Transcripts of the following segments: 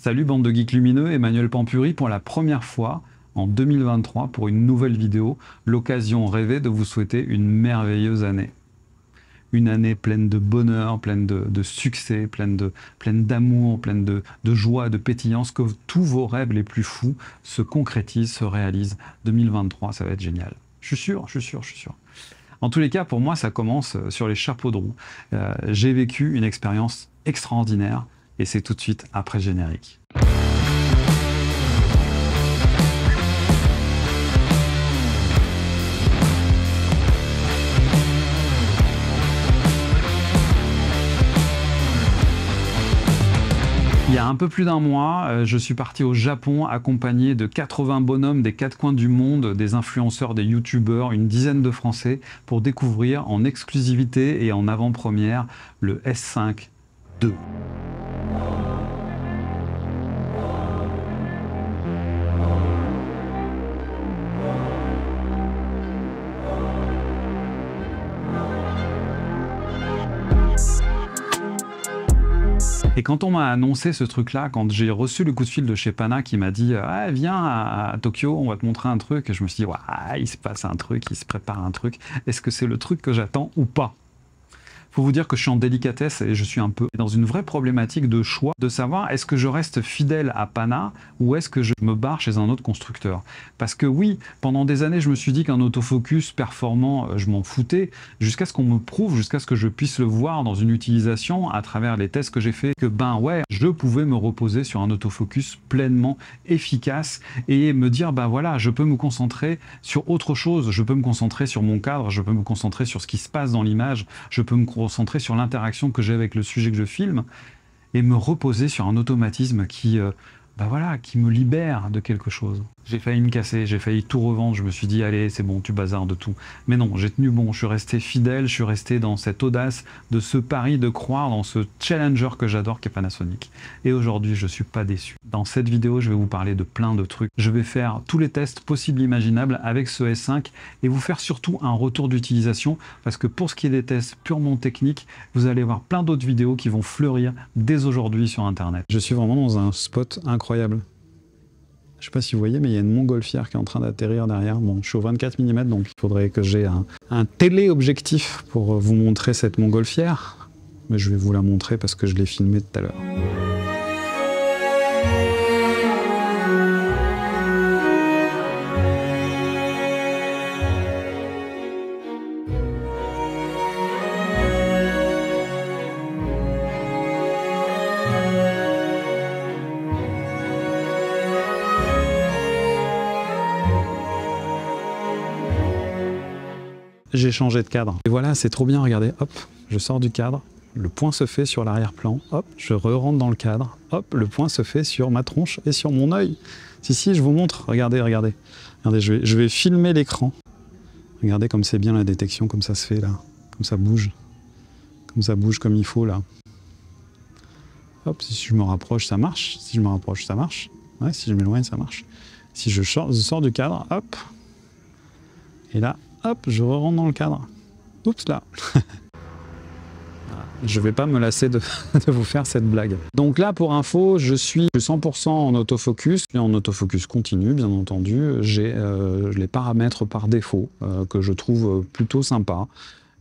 Salut bande de geeks lumineux, Emmanuel Pampuri pour la première fois en 2023 pour une nouvelle vidéo, l'occasion rêvée de vous souhaiter une merveilleuse année. Une année pleine de bonheur, pleine de succès, pleine d'amour, pleine de joie, de pétillance, que tous vos rêves les plus fous se concrétisent, se réalisent. 2023, ça va être génial. Je suis sûr. En tous les cas, pour moi, ça commence sur les chapeaux de roue. J'ai vécu une expérience extraordinaire et c'est tout de suite après le générique. Il y a un peu plus d'un mois, je suis parti au Japon accompagné de 80 bonhommes des quatre coins du monde, des influenceurs, des youtubeurs, une dizaine de Français pour découvrir en exclusivité et en avant-première le S5 II. Et quand on m'a annoncé ce truc-là, quand j'ai reçu le coup de fil de chez Pana qui m'a dit ah, « Viens à Tokyo, on va te montrer un truc », je me suis dit « Il se passe un truc, il se prépare un truc, est-ce que c'est le truc que j'attends ou pas ?» Faut vous dire que je suis en délicatesse et je suis un peu dans une vraie problématique de choix, de savoir est-ce que je reste fidèle à Pana ou est-ce que je me barre chez un autre constructeur. Parce que oui, pendant des années, je me suis dit qu'un autofocus performant, je m'en foutais, jusqu'à ce qu'on me prouve, jusqu'à ce que je puisse le voir dans une utilisation à travers les tests que j'ai fait, que ben ouais, je pouvais me reposer sur un autofocus pleinement efficace et me dire ben voilà, je peux me concentrer sur autre chose, je peux me concentrer sur mon cadre, je peux me concentrer sur ce qui se passe dans l'image, je peux me concentrer sur l'interaction que j'ai avec le sujet que je filme et me reposer sur un automatisme qui me libère de quelque chose. J'ai failli me casser, j'ai failli tout revendre, je me suis dit allez c'est bon tu bazardes de tout. Mais non, j'ai tenu bon, je suis resté fidèle, je suis resté dans cette audace de ce pari de croire dans ce challenger que j'adore qui est Panasonic. Et aujourd'hui je suis pas déçu. Dans cette vidéo je vais vous parler de plein de trucs. Je vais faire tous les tests possibles imaginables avec ce S5 et vous faire surtout un retour d'utilisation parce que pour ce qui est des tests purement techniques, vous allez voir plein d'autres vidéos qui vont fleurir dès aujourd'hui sur internet. Je suis vraiment dans un spot incroyable. Je sais pas si vous voyez, mais il y a une montgolfière qui est en train d'atterrir derrière. Bon, je suis au 24 mm, donc il faudrait que j'ai un téléobjectif pour vous montrer cette montgolfière. Mais je vais vous la montrer parce que je l'ai filmée tout à l'heure. J'ai changé de cadre. Et voilà, c'est trop bien, regardez, hop, je sors du cadre, le point se fait sur l'arrière-plan, hop, je re-rentre dans le cadre, hop, le point se fait sur ma tronche et sur mon œil. Si, je vous montre, regardez. Regardez, je vais filmer l'écran. Regardez comme c'est bien la détection, comme ça se fait là, comme ça bouge comme il faut là. Hop, si je me rapproche, ça marche. Si je me rapproche, ça marche. Ouais, si je m'éloigne, ça marche. Si je sors du cadre, hop, et là, hop, je rentre dans le cadre. Oups là. Je vais pas me lasser de vous faire cette blague. Donc là, pour info, je suis 100% en autofocus. Et en autofocus continu, bien entendu. J'ai les paramètres par défaut que je trouve plutôt sympa.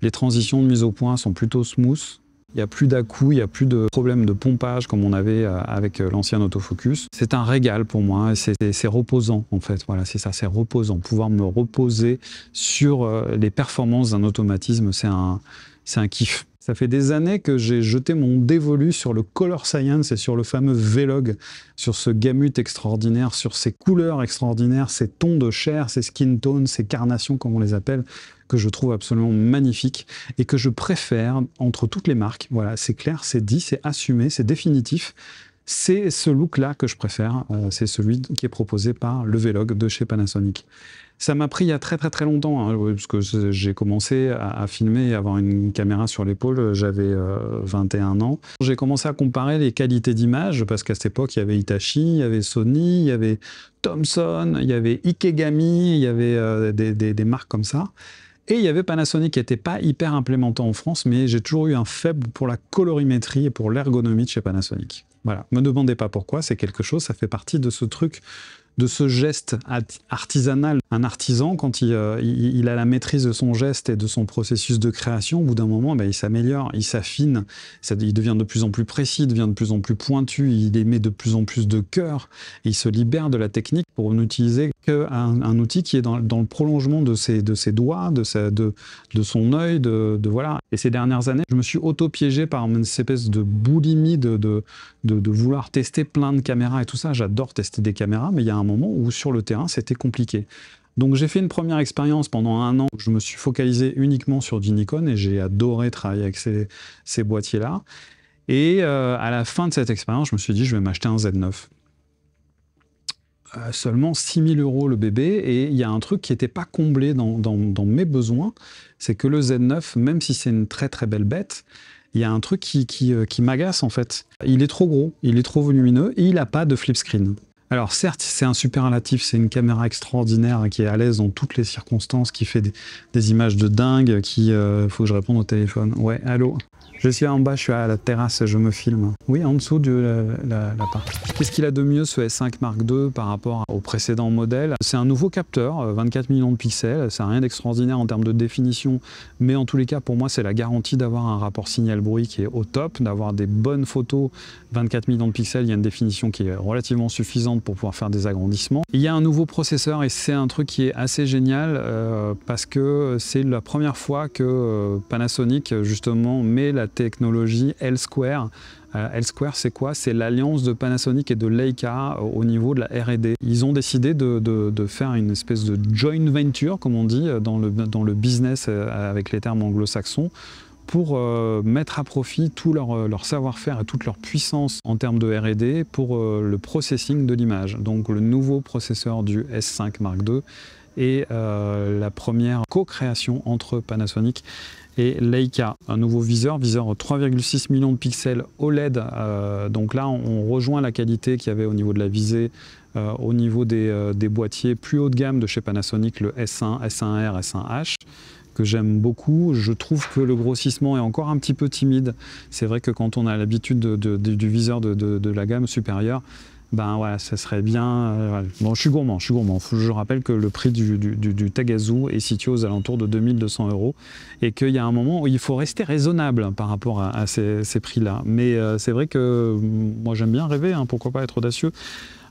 Les transitions de mise au point sont plutôt smooth. Il n'y a plus d'à-coups, il n'y a plus de problème de pompage comme on avait avec l'ancien autofocus. C'est un régal pour moi, c'est reposant en fait, voilà, c'est ça, c'est reposant. Pouvoir me reposer sur les performances d'un automatisme, c'est un kiff. Ça fait des années que j'ai jeté mon dévolu sur le color science et sur le fameux Vlog, sur ce gamut extraordinaire, sur ces couleurs extraordinaires, ces tons de chair, ces skin tones, ces carnations comme on les appelle, que je trouve absolument magnifique et que je préfère entre toutes les marques. Voilà, c'est clair, c'est dit, c'est assumé, c'est définitif. C'est ce look-là que je préfère, c'est celui qui est proposé par le Vlog de chez Panasonic. Ça m'a pris il y a très longtemps, hein, parce que j'ai commencé à filmer et à avoir une caméra sur l'épaule, j'avais 21 ans. J'ai commencé à comparer les qualités d'image, parce qu'à cette époque, il y avait Hitachi, il y avait Sony, il y avait Thomson, il y avait Ikegami, il y avait des marques comme ça. Et il y avait Panasonic qui n'était pas hyper implémentant en France, mais j'ai toujours eu un faible pour la colorimétrie et pour l'ergonomie de chez Panasonic. Voilà, me demandez pas pourquoi, c'est quelque chose, ça fait partie de ce truc, de ce geste artisanal. Un artisan, quand il a la maîtrise de son geste et de son processus de création, au bout d'un moment, il s'améliore, il s'affine, il devient de plus en plus précis, il devient de plus en plus pointu, il émet de plus en plus de cœur, et il se libère de la technique pour n'utiliser qu'un outil qui est dans le prolongement de ses doigts, de son œil, voilà. Et ces dernières années, je me suis auto-piégé par une espèce de boulimie de vouloir tester plein de caméras et tout ça. J'adore tester des caméras, mais il y a un moment où sur le terrain, c'était compliqué. Donc j'ai fait une première expérience pendant 1 an où je me suis focalisé uniquement sur du Nikon et j'ai adoré travailler avec ces boîtiers-là. Et à la fin de cette expérience, je me suis dit, je vais m'acheter un Z9. Seulement 6 000 € le bébé, et il y a un truc qui n'était pas comblé dans mes besoins, c'est que le Z9, même si c'est une très très belle bête, il y a un truc qui m'agace en fait. Il est trop gros, il est trop volumineux, et il n'a pas de flip screen. Alors certes, c'est un superlatif, c'est une caméra extraordinaire qui est à l'aise dans toutes les circonstances, qui fait des images de dingue, faut que je réponde au téléphone. Ouais, allô ? Je suis en bas, je suis à la terrasse, je me filme. Oui, en dessous de la part. Qu'est-ce qu'il a de mieux ce S5 Mark II par rapport au précédent modèle? C'est un nouveau capteur, 24 millions de pixels, ça n'a rien d'extraordinaire en termes de définition, mais en tous les cas, pour moi, c'est la garantie d'avoir un rapport signal-bruit qui est au top, d'avoir des bonnes photos, 24 millions de pixels, il y a une définition qui est relativement suffisante pour pouvoir faire des agrandissements. Il y a un nouveau processeur et c'est un truc qui est assez génial parce que c'est la première fois que Panasonic, justement, met la technologie L-Square. L-Square, c'est quoi? C'est l'alliance de Panasonic et de Leica au niveau de la R&D. Ils ont décidé de faire une espèce de joint venture, comme on dit, dans le business avec les termes anglo-saxons, pour mettre à profit tout leur savoir-faire et toute leur puissance en termes de R&D pour le processing de l'image. Donc le nouveau processeur du S5 Mark II est la première co-création entre Panasonic et Leica. Un nouveau viseur 3,6 millions de pixels OLED. Donc là, on rejoint la qualité qu'il y avait au niveau de la visée, au niveau des boîtiers plus haut de gamme de chez Panasonic, le S1, S1R, S1H, que j'aime beaucoup. Je trouve que le grossissement est encore un petit peu timide. C'est vrai que quand on a l'habitude du viseur de la gamme supérieure, ben voilà, ça serait bien. Voilà. Bon, je suis gourmand. Je rappelle que le prix du Tagazu est situé aux alentours de 2200 € et qu'il y a un moment où il faut rester raisonnable par rapport à ces prix-là. Mais c'est vrai que moi j'aime bien rêver, hein, pourquoi pas être audacieux.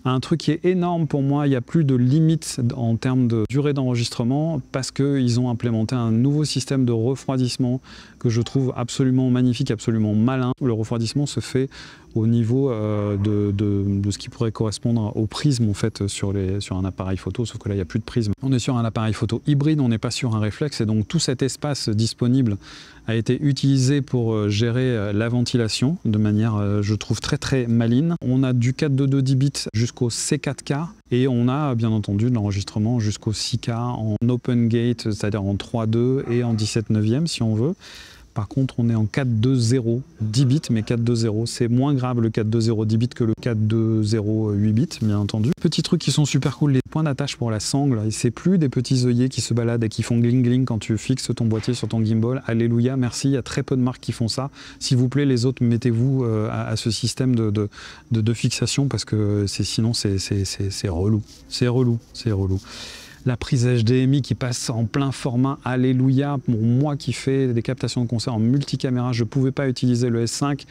Un truc qui est énorme pour moi, il n'y a plus de limite en termes de durée d'enregistrement parce qu'ils ont implémenté un nouveau système de refroidissement que je trouve absolument magnifique, absolument malin. Le refroidissement se fait au niveau de ce qui pourrait correspondre au prisme en fait sur un appareil photo, sauf que là il n'y a plus de prisme. On est sur un appareil photo hybride, on n'est pas sur un réflexe, et donc tout cet espace disponible a été utilisé pour gérer la ventilation de manière, je trouve, très très maligne. On a du 422 10 bits jusqu'au C4K et on a bien entendu de l'enregistrement jusqu'au 6K en open gate, c'est-à-dire en 3.2 et en 17/9 si on veut. Par contre, on est en 4.2.0 10 bits, mais 4.2.0, c'est moins grave le 4.2.0 10 bits que le 4.2.0 8 bits, bien entendu. Petits trucs qui sont super cool, les points d'attache pour la sangle, et c'est plus des petits œillets qui se baladent et qui font gling gling quand tu fixes ton boîtier sur ton gimbal. Alléluia, merci, il y a très peu de marques qui font ça. S'il vous plaît, les autres, mettez-vous à ce système de fixation parce que sinon c'est relou. C'est relou. La prise HDMI qui passe en plein format, alléluia. Pour moi qui fais des captations de concert en multicaméra, je ne pouvais pas utiliser le S5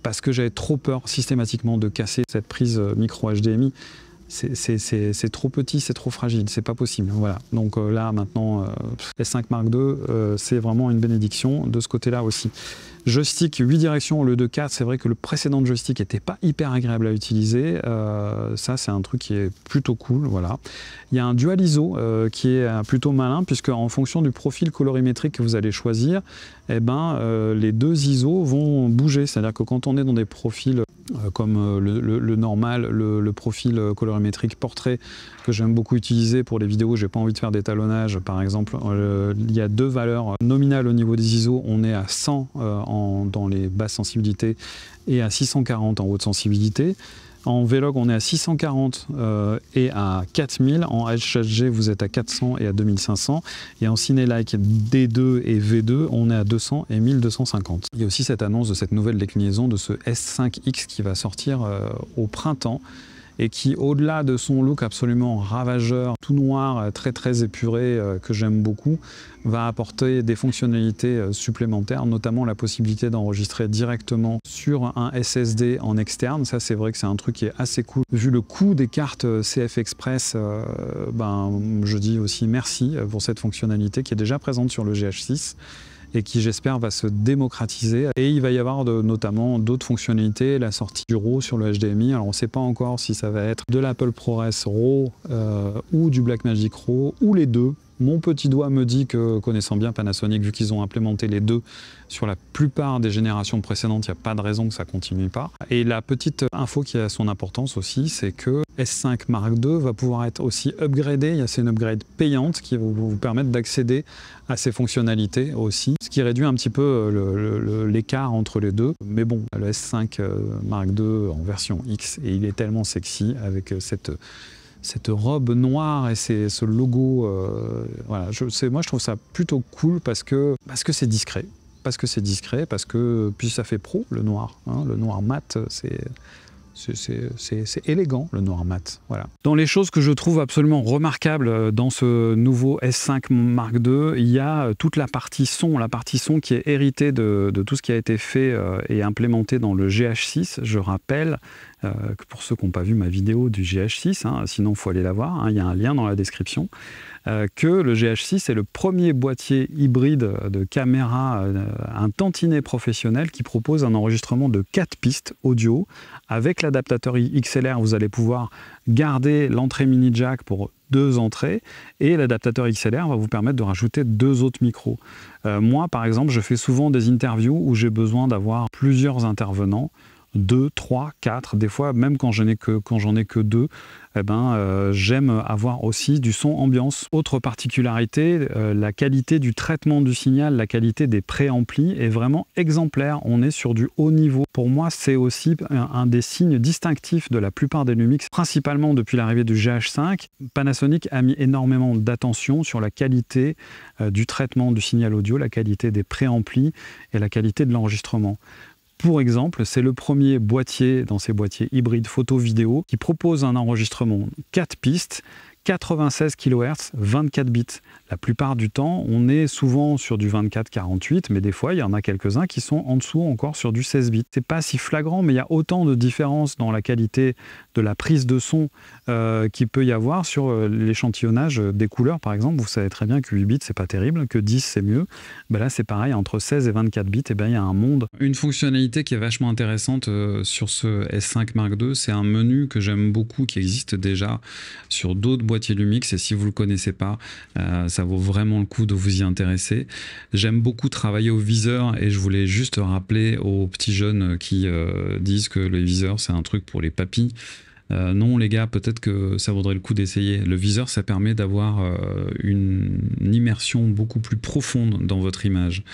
parce que j'avais trop peur systématiquement de casser cette prise micro HDMI. C'est trop petit, c'est trop fragile, c'est pas possible. Voilà. Donc là maintenant, S5 Mark II, c'est vraiment une bénédiction de ce côté-là aussi. Joystick 8 directions au lieu de 4, c'est vrai que le précédent joystick n'était pas hyper agréable à utiliser. Ça, c'est un truc qui est plutôt cool. Voilà. Il y a un dual ISO qui est plutôt malin, puisque en fonction du profil colorimétrique que vous allez choisir, eh ben, les deux ISO vont bouger. C'est-à-dire que quand on est dans des profils comme le normal, le profil colorimétrique portrait que j'aime beaucoup utiliser pour les vidéos, j'ai pas envie de faire d'étalonnage par exemple, il y a deux valeurs nominales au niveau des ISO, on est à 100 dans les basses sensibilités et à 640 en haute sensibilité. En Vlog, on est à 640 et à 4000. En H4G, vous êtes à 400 et à 2500. Et en Cinelike D2 et V2, on est à 200 et 1250. Il y a aussi cette annonce de cette nouvelle déclinaison de ce S5X qui va sortir au printemps et qui, au-delà de son look absolument ravageur, tout noir, très très épuré, que j'aime beaucoup, va apporter des fonctionnalités supplémentaires, notamment la possibilité d'enregistrer directement sur un SSD en externe. Ça, c'est vrai que c'est un truc qui est assez cool. Vu le coût des cartes CF Express, je dis aussi merci pour cette fonctionnalité qui est déjà présente sur le GH6. Et qui, j'espère, va se démocratiser. Et il va y avoir notamment d'autres fonctionnalités, la sortie du RAW sur le HDMI. Alors on ne sait pas encore si ça va être de l'Apple ProRes RAW ou du Blackmagic RAW, ou les deux. Mon petit doigt me dit que, connaissant bien Panasonic, vu qu'ils ont implémenté les deux sur la plupart des générations précédentes, il n'y a pas de raison que ça ne continue pas. Et la petite info qui a son importance aussi, c'est que S5 Mark II va pouvoir être aussi upgradé. C'est une upgrade payante qui va vous permettre d'accéder à ces fonctionnalités aussi, ce qui réduit un petit peu l'écart entre les deux. Mais bon, le S5 Mark II en version X, et il est tellement sexy avec cette robe noire et ce logo, voilà, moi je trouve ça plutôt cool parce que c'est discret. Parce que puis ça fait pro le noir, hein, le noir mat, c'est élégant le noir mat. Voilà. Dans les choses que je trouve absolument remarquables dans ce nouveau S5 Mark II, il y a toute la partie son qui est héritée de tout ce qui a été fait et implémenté dans le GH6. Je rappelle que pour ceux qui n'ont pas vu ma vidéo du GH6, hein, sinon il faut aller la voir, hein, il y a un lien dans la description, que le GH6 est le premier boîtier hybride de caméra, un tantinet professionnel qui propose un enregistrement de 4 pistes audio. Avec l'adaptateur XLR, vous allez pouvoir garder l'entrée mini jack pour 2 entrées et l'adaptateur XLR va vous permettre de rajouter 2 autres micros. Moi, par exemple, je fais souvent des interviews où j'ai besoin d'avoir plusieurs intervenants, 2, 3, 4, des fois même quand j'en ai que 2, j'aime avoir aussi du son ambiance. Autre particularité, la qualité du traitement du signal, la qualité des préamplis est vraiment exemplaire. On est sur du haut niveau. Pour moi, c'est aussi un des signes distinctifs de la plupart des Lumix, principalement depuis l'arrivée du GH5. Panasonic a mis énormément d'attention sur la qualité du traitement du signal audio, la qualité des préamplis et la qualité de l'enregistrement. Pour exemple, c'est le premier boîtier dans ces boîtiers hybrides photo-vidéo qui propose un enregistrement 4 pistes, 96 kHz, 24 bits. La plupart du temps, on est souvent sur du 24-48, mais des fois, il y en a quelques-uns qui sont en dessous encore sur du 16 bits. C'est pas si flagrant, mais il y a autant de différences dans la qualité de la prise de son qu'il peut y avoir sur l'échantillonnage des couleurs. Par exemple, vous savez très bien que 8 bits, c'est pas terrible, que 10, c'est mieux. Là, c'est pareil, entre 16 et 24 bits, il y a un monde. Une fonctionnalité qui est vachement intéressante sur ce S5 Mark II, c'est un menu que j'aime beaucoup, qui existe déjà sur d'autres boîtiers Lumix, et si vous ne le connaissez pas, ça vaut vraiment le coup de vous y intéresser. J'aime beaucoup travailler au viseur et je voulais juste rappeler aux petits jeunes qui disent que le viseur c'est un truc pour les papis. Non les gars, peut-être que ça vaudrait le coup d'essayer. Le viseur, ça permet d'avoir une immersion beaucoup plus profonde dans votre image.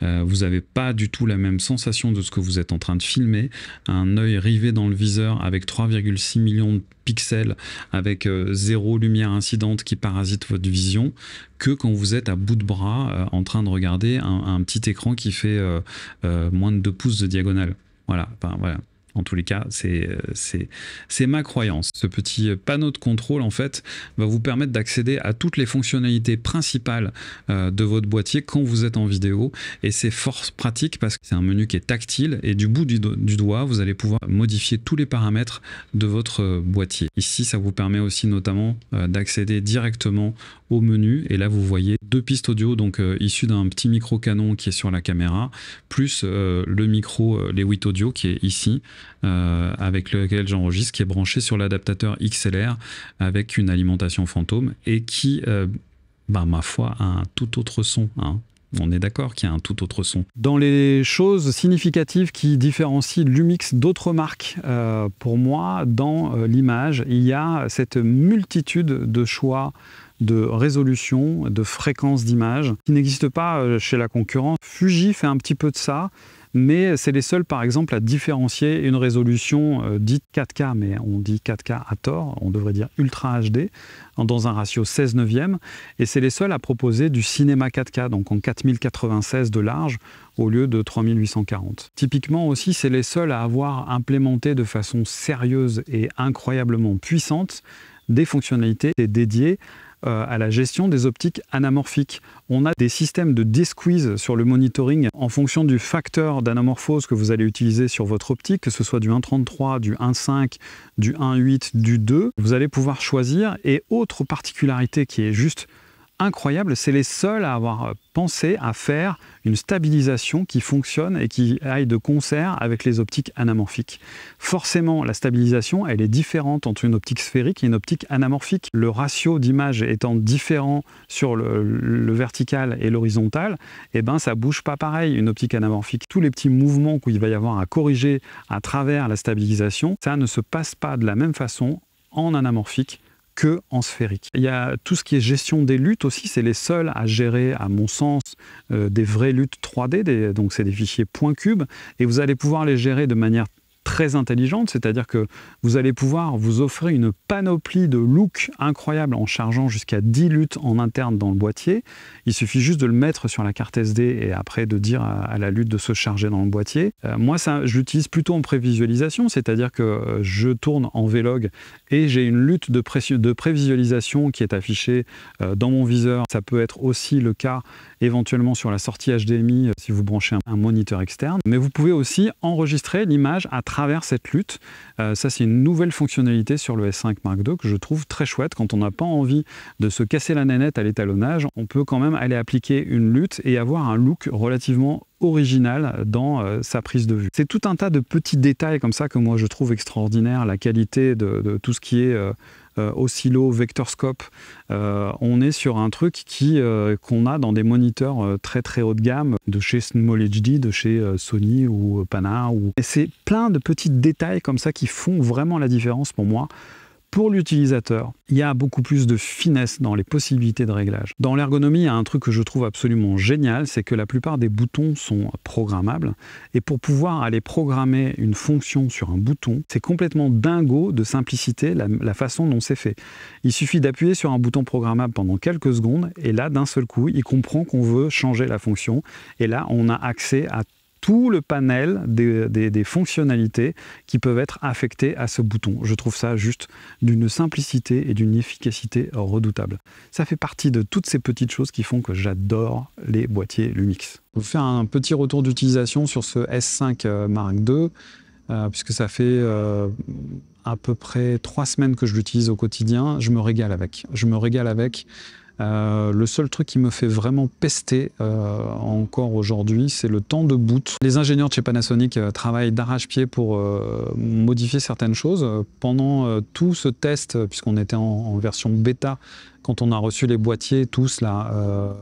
Vous n'avez pas du tout la même sensation de ce que vous êtes en train de filmer. Un œil rivé dans le viseur avec 3,6 millions de pixels, avec 0 lumière incidente qui parasite votre vision, que quand vous êtes à bout de bras en train de regarder un petit écran qui fait moins de 2 pouces de diagonale. Voilà, voilà. En tous les cas, c'est ma croyance. Ce petit panneau de contrôle, en fait, va vous permettre d'accéder à toutes les fonctionnalités principales de votre boîtier quand vous êtes en vidéo. Et c'est fort pratique parce que c'est un menu qui est tactile et du bout du doigt, vous allez pouvoir modifier tous les paramètres de votre boîtier. Ici, ça vous permet aussi notamment d'accéder directement au menu. Et là, vous voyez 2 pistes audio, donc issues d'un petit micro canon qui est sur la caméra, plus le micro, les 8 audio qui est ici. Avec lequel j'enregistre, qui est branché sur l'adaptateur XLR avec une alimentation fantôme et qui, ma foi, a un tout autre son, hein. On est d'accord qu'il y a un tout autre son. Dans les choses significatives qui différencient Lumix d'autres marques, pour moi, dans l'image, il y a cette multitude de choix de résolution, de fréquence d'image, qui n'existe pas chez la concurrence. Fuji fait un petit peu de ça, mais c'est les seuls par exemple à différencier une résolution dite 4K, mais on dit 4K à tort, on devrait dire Ultra HD, dans un ratio 16/9, et c'est les seuls à proposer du cinéma 4K, donc en 4096 de large au lieu de 3840. Typiquement aussi, c'est les seuls à avoir implémenté de façon sérieuse et incroyablement puissante des fonctionnalités dédiées à la gestion des optiques anamorphiques. On a des systèmes de D-squeeze sur le monitoring en fonction du facteur d'anamorphose que vous allez utiliser sur votre optique, que ce soit du 1.33, du 1.5, du 1.8, du 2. Vous allez pouvoir choisir. Et autre particularité qui est juste incroyable, c'est les seuls à avoir pensé à faire une stabilisation qui fonctionne et qui aille de concert avec les optiques anamorphiques. Forcément, la stabilisation, elle est différente entre une optique sphérique et une optique anamorphique. Le ratio d'image étant différent sur le vertical et l'horizontal, eh ben, ça bouge pas pareil. Une optique anamorphique, tous les petits mouvements qu'il va y avoir à corriger à travers la stabilisation, ça ne se passe pas de la même façon en anamorphique que en sphérique. Il y a tout ce qui est gestion des luttes aussi, c'est les seuls à gérer, à mon sens, des vraies luttes 3D, donc c'est des fichiers point cube, et vous allez pouvoir les gérer de manière très intelligente, c'est-à-dire que vous allez pouvoir vous offrir une panoplie de looks incroyables en chargeant jusqu'à 10 luttes en interne dans le boîtier. Il suffit juste de le mettre sur la carte SD et après de dire à la lutte de se charger dans le boîtier. Moi, je l'utilise plutôt en prévisualisation, c'est-à-dire que je tourne en Vlog et j'ai une lutte de prévisualisation qui est affichée dans mon viseur. Ça peut être aussi le cas éventuellement sur la sortie HDMI si vous branchez un moniteur externe. Mais vous pouvez aussi enregistrer l'image à travers cette lutte. Ça, c'est une nouvelle fonctionnalité sur le S5 Mark II que je trouve très chouette. Quand on n'a pas envie de se casser la nénette à l'étalonnage, on peut quand même aller appliquer une lutte et avoir un look relativement original dans sa prise de vue. C'est tout un tas de petits détails comme ça que moi je trouve extraordinaire. La qualité de tout ce qui est oscillo, vectorscope. On est sur un truc qu'on a dans des moniteurs très très haut de gamme de chez Small HD, de chez Sony ou Pana. Et c'est plein de petits détails comme ça qui font vraiment la différence pour moi. Pour l'utilisateur, il y a beaucoup plus de finesse dans les possibilités de réglage. Dans l'ergonomie, il y a un truc que je trouve absolument génial, c'est que la plupart des boutons sont programmables. Et pour pouvoir aller programmer une fonction sur un bouton, c'est complètement dingo de simplicité la façon dont c'est fait. Il suffit d'appuyer sur un bouton programmable pendant quelques secondes, et là, d'un seul coup, il comprend qu'on veut changer la fonction. Et là, on a accès à tout le panel des fonctionnalités qui peuvent être affectées à ce bouton. Je trouve ça juste d'une simplicité et d'une efficacité redoutable. Ça fait partie de toutes ces petites choses qui font que j'adore les boîtiers Lumix. Je vais vous faire un petit retour d'utilisation sur ce S5 Mark II, puisque ça fait à peu près 3 semaines que je l'utilise au quotidien. Je me régale avec. Le seul truc qui me fait vraiment pester encore aujourd'hui, c'est le temps de boot. Les ingénieurs de chez Panasonic travaillent d'arrache-pied pour modifier certaines choses. Pendant tout ce test, puisqu'on était en version bêta, quand on a reçu les boîtiers tous là,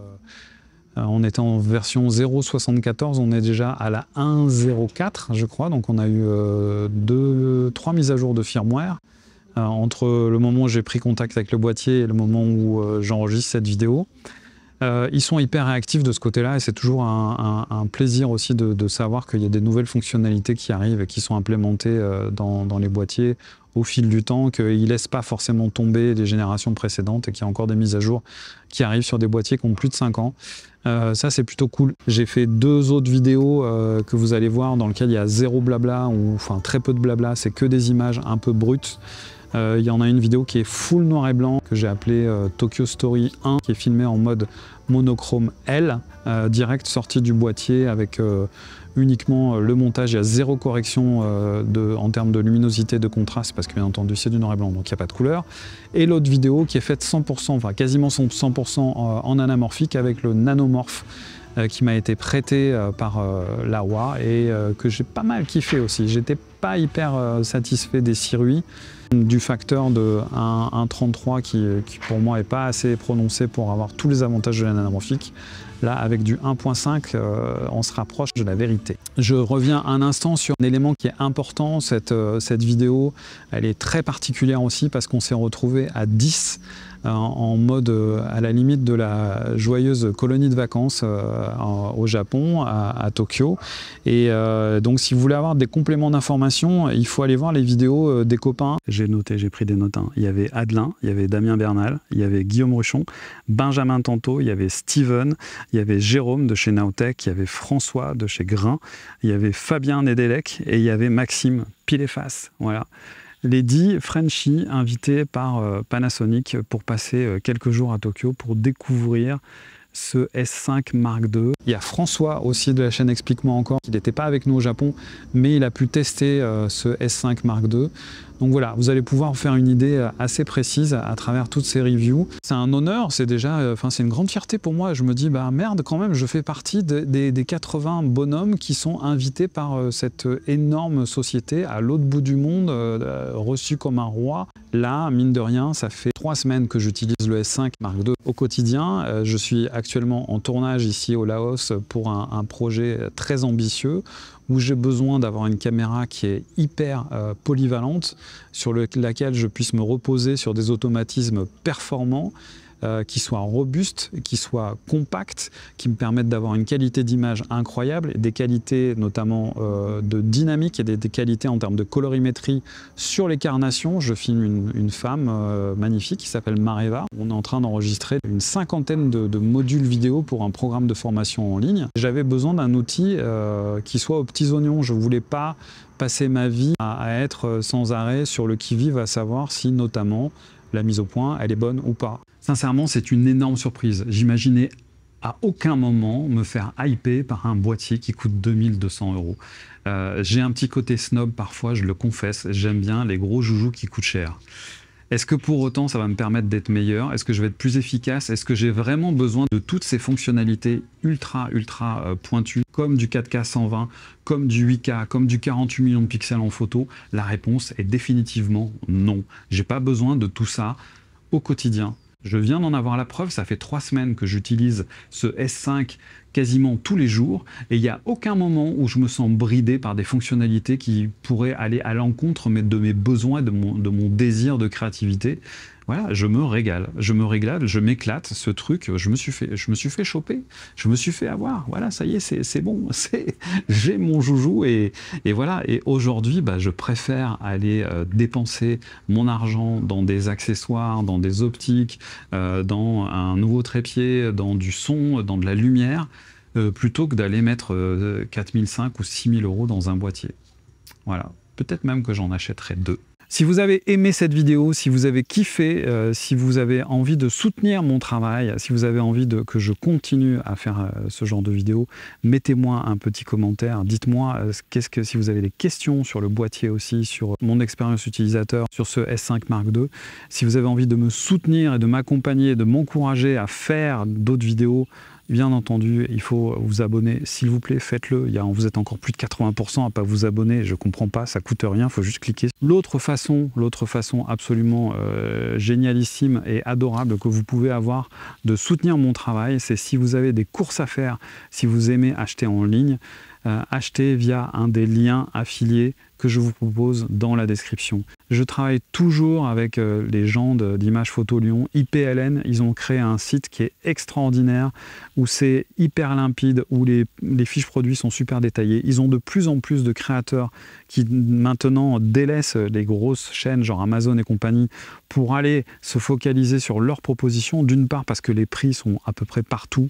on était en version 0.74, on est déjà à la 1.04 je crois, donc on a eu 3 mises à jour de firmware. Entre le moment où j'ai pris contact avec le boîtier et le moment où j'enregistre cette vidéo. Ils sont hyper réactifs de ce côté-là et c'est toujours un plaisir aussi de savoir qu'il y a des nouvelles fonctionnalités qui arrivent et qui sont implémentées dans les boîtiers au fil du temps, qu'ils ne laissent pas forcément tomber les générations précédentes et qu'il y a encore des mises à jour qui arrivent sur des boîtiers qui ont plus de 5 ans. Ça, c'est plutôt cool. J'ai fait 2 autres vidéos que vous allez voir dans lesquelles il y a zéro blabla, ou enfin très peu de blabla, c'est que des images un peu brutes. Il y en a une vidéo qui est full noir et blanc que j'ai appelée Tokyo Story 1 qui est filmée en mode monochrome L, direct sorti du boîtier avec uniquement le montage. Il y a zéro correction en termes de luminosité, de contraste parce que bien entendu c'est du noir et blanc donc il n'y a pas de couleur. Et l'autre vidéo qui est faite 100%, enfin quasiment 100% en anamorphique avec le nanomorph qui m'a été prêté par Laowa et que j'ai pas mal kiffé aussi. J'étais pas hyper satisfait des circuits, du facteur de 1.33 qui pour moi est pas assez prononcé pour avoir tous les avantages de l'anamorphique. Là, avec du 1.5, on se rapproche de la vérité. Je reviens un instant sur un élément qui est important. Cette vidéo, elle est très particulière aussi parce qu'on s'est retrouvé à 10 en mode à la limite de la joyeuse colonie de vacances au Japon, à Tokyo. Et donc si vous voulez avoir des compléments d'information, il faut aller voir les vidéos des copains. J'ai noté, j'ai pris des notes. Hein. Il y avait Adelin, il y avait Damien Bernal, il y avait Guillaume Ruchon, Benjamin Tanto, il y avait Steven, il y avait Jérôme de chez Naotech, il y avait François de chez Grain, il y avait Fabien Nedelec et il y avait Maxime Pile et Face. Voilà. Les 10 Frenchies invités par Panasonic pour passer quelques jours à Tokyo pour découvrir ce S5 Mark II. Il y a François aussi de la chaîne Explique-moi encore, qui n'était pas avec nous au Japon, mais il a pu tester ce S5 Mark II. Donc voilà, vous allez pouvoir faire une idée assez précise à travers toutes ces reviews. C'est un honneur, c'est déjà, c'est une grande fierté pour moi. Je me dis, bah merde, quand même, je fais partie des 80 bonhommes qui sont invités par cette énorme société à l'autre bout du monde, reçu comme un roi. Là, mine de rien, ça fait 3 semaines que j'utilise le S5 Mark II au quotidien. Je suis actuellement en tournage ici au Laos pour un projet très ambitieux où j'ai besoin d'avoir une caméra qui est hyper polyvalente, sur laquelle je puisse me reposer sur des automatismes performants, qui soient robustes, qui soient compacts, qui me permettent d'avoir une qualité d'image incroyable, des qualités notamment de dynamique et des qualités en termes de colorimétrie sur les carnations. Je filme une femme magnifique qui s'appelle Mareva. On est en train d'enregistrer une 50aine de modules vidéo pour un programme de formation en ligne. J'avais besoin d'un outil qui soit aux petits oignons. Je ne voulais pas passer ma vie à être sans arrêt sur le qui-vive, à savoir si notamment la mise au point, elle est bonne ou pas. Sincèrement, c'est une énorme surprise. J'imaginais à aucun moment me faire hyper par un boîtier qui coûte 2200 €. J'ai un petit côté snob parfois, je le confesse. J'aime bien les gros joujoux qui coûtent cher. Est-ce que pour autant ça va me permettre d'être meilleur? Est-ce que je vais être plus efficace? Est-ce que j'ai vraiment besoin de toutes ces fonctionnalités ultra pointues, comme du 4K 120, comme du 8K, comme du 48 millions de pixels en photo? La réponse est définitivement non. J'ai pas besoin de tout ça au quotidien. Je viens d'en avoir la preuve, ça fait 3 semaines que j'utilise ce S5 quasiment tous les jours et il n'y a aucun moment où je me sens bridé par des fonctionnalités qui pourraient aller à l'encontre de mes besoins, de mon désir de créativité. Voilà, je me régale, je m'éclate, ce truc, je me suis fait choper, je me suis fait avoir, voilà, ça y est, c'est bon, j'ai mon joujou et voilà, et aujourd'hui, bah, je préfère aller dépenser mon argent dans des accessoires, dans des optiques, dans un nouveau trépied, dans du son, dans de la lumière, plutôt que d'aller mettre 4005 ou 6000 € dans un boîtier. Voilà, peut-être même que j'en achèterai 2. Si vous avez aimé cette vidéo, si vous avez kiffé, si vous avez envie de soutenir mon travail, si vous avez envie que je continue à faire ce genre de vidéos, mettez-moi un petit commentaire. Dites-moi si vous avez des questions sur le boîtier aussi, sur mon expérience utilisateur, sur ce S5 Mark II. Si vous avez envie de me soutenir et de m'accompagner, de m'encourager à faire d'autres vidéos, bien entendu, il faut vous abonner, s'il vous plaît, faites-le. Vous êtes encore plus de 80% à ne pas vous abonner, je ne comprends pas, ça ne coûte rien, il faut juste cliquer. L'autre façon absolument génialissime et adorable que vous pouvez avoir de soutenir mon travail, c'est si vous avez des courses à faire, si vous aimez acheter en ligne, achetez via un des liens affiliés que je vous propose dans la description. Je travaille toujours avec les gens d'Images Photo Lyon, IPLN. Ils ont créé un site qui est extraordinaire, où c'est hyper limpide, où les fiches produits sont super détaillées. Ils ont de plus en plus de créateurs qui maintenant délaissent les grosses chaînes, genre Amazon et compagnie, pour aller se focaliser sur leurs propositions. D'une part parce que les prix sont à peu près partout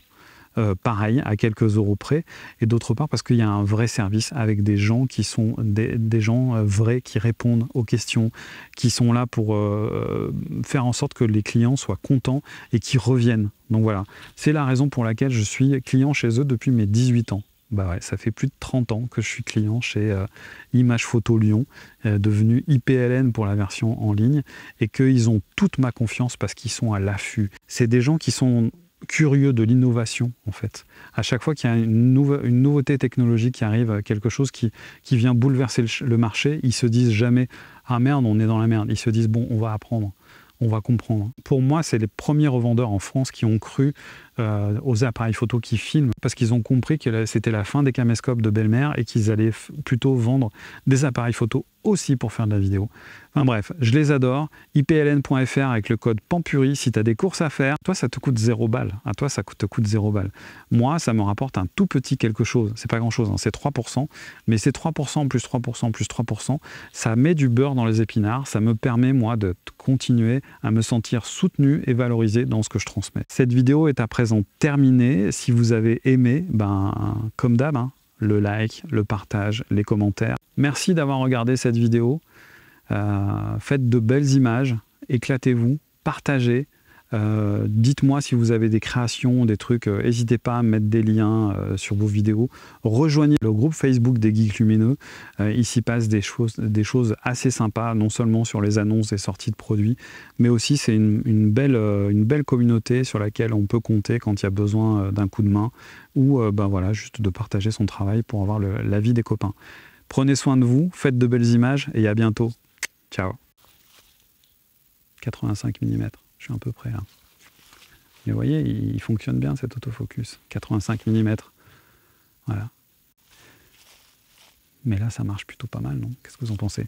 pareil, à quelques euros près, et d'autre part parce qu'il y a un vrai service avec des gens qui sont des gens vrais, qui répondent aux questions, qui sont là pour faire en sorte que les clients soient contents et qui reviennent. Donc voilà, c'est la raison pour laquelle je suis client chez eux depuis mes 18 ans. Bah ouais, ça fait plus de 30 ans que je suis client chez Images Photo Lyon, devenu IPLN pour la version en ligne, et qu'ils ont toute ma confiance parce qu'ils sont à l'affût. C'est des gens qui sont curieux de l'innovation en fait. À chaque fois qu'il y a une nouveauté technologique qui arrive, quelque chose qui vient bouleverser le marché, ils se disent jamais « Ah merde, on est dans la merde ». Ils se disent « Bon, on va apprendre on va comprendre. Pour moi, c'est les premiers revendeurs en France qui ont cru aux appareils photo qui filment, parce qu'ils ont compris que c'était la fin des caméscopes de belle-mère et qu'ils allaient plutôt vendre des appareils photo aussi pour faire de la vidéo. Enfin bref, je les adore. ipln.fr avec le code PAMPURI, si tu as des courses à faire, toi ça te coûte 0 balles. À toi ça te coûte 0 balles. Moi, ça me rapporte un tout petit quelque chose. C'est pas grand chose, hein, c'est 3%. Mais c'est 3% plus 3% plus 3%. Ça met du beurre dans les épinards. Ça me permet, moi, de continuer à me sentir soutenu et valorisé dans ce que je transmets. Cette vidéo est à présent terminée. Si vous avez aimé, comme d'hab, hein, le like, le partage, les commentaires. Merci d'avoir regardé cette vidéo. Faites de belles images, éclatez-vous, partagez. Dites-moi si vous avez des créations, des trucs, n'hésitez pas à mettre des liens sur vos vidéos. Rejoignez le groupe Facebook des Geeks Lumineux. Il s'y passe des choses assez sympas, non seulement sur les annonces et sorties de produits, mais aussi c'est une belle communauté sur laquelle on peut compter quand il y a besoin d'un coup de main ou voilà, juste de partager son travail pour avoir l'avis des copains. Prenez soin de vous, faites de belles images et à bientôt. Ciao. 85 mm. Je suis à peu près là. Mais vous voyez, il fonctionne bien cet autofocus. 85 mm. Voilà. Mais là, ça marche plutôt pas mal, non? Qu'est-ce que vous en pensez?